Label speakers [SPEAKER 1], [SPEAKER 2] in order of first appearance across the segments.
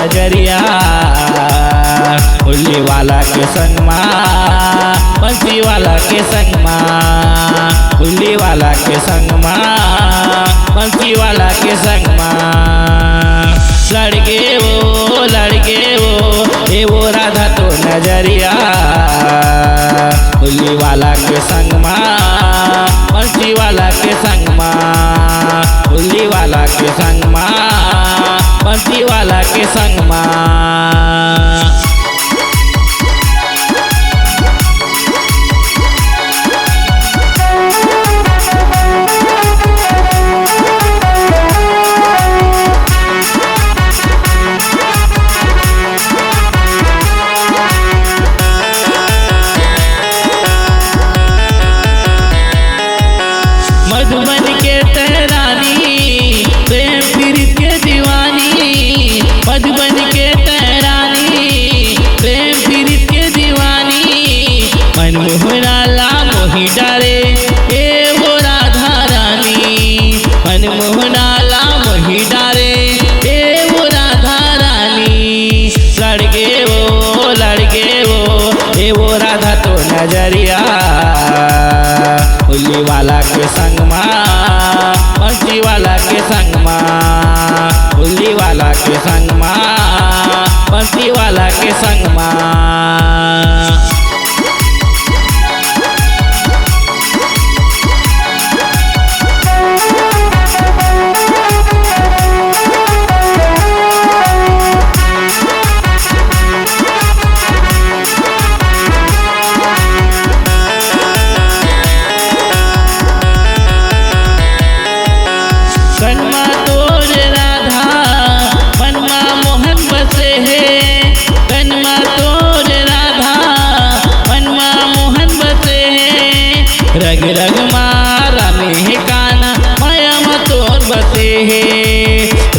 [SPEAKER 1] नजरिया हुल्ली वाला के संग माँ बंसी वाला के संग माँ हुल्ली वाला के संग माँ बंसी वाला के संग माँ लड़के वो ये वो राधा तो नजरिया हुल्ली वाला के संग माँ बंसी वाला के संग माँ हुल्ली वाला के संग माँ बंसी वाला के संग माँ। मधुबन के तहरानी प्रेम पीड़ित के दीवानी मधुबन के तहरानी प्रेम पीड़ित के दीवानी मनमोहना ला मोही डारे ए वो राधा रानी मनमोहना ला मोही डारे ए वो राधा रानी लड़के वो ए वो राधा तो नजरिया हुल्ली वाला के संग माँ बंसी वाला के संग माँ हुल्ली वाला के संग माँ बंसी वाला के संग माँ। कनमा तोर राधा मनमा मोहन बसे है कनमा तोर राधा मनमा मोहन बसे है रग रग मारा में काना माया तोर बसे है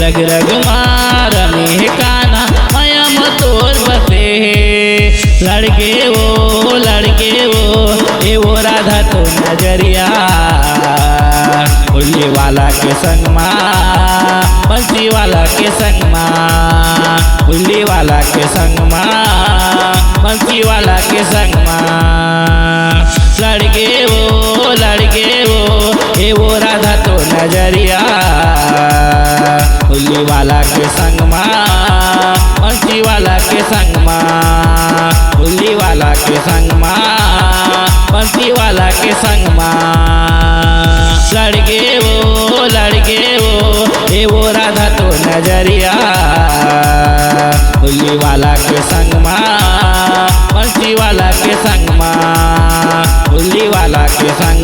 [SPEAKER 1] रग रग मारा में काना माया तोर बसे है लड़के वो ये वो राधा तो नजरिया हुल्ली वाला के संग माँ बंसी वाला के संग माँ हुल्ली वाला के संग माँ बंसी वाला के संग माँ। लड़के वो ये वो राधा तो नजरिया हुल्ली वाला के संग माँ बंसी वाला के संग माँ हुल्ली वाला के संग माँ बंसी वाला के संग माँ। लड़के वो ये वो राधा तो नजरिया हुल्ली वाला के संग माँ बंसी वाला के संग माँ हुल्ली वाला के संग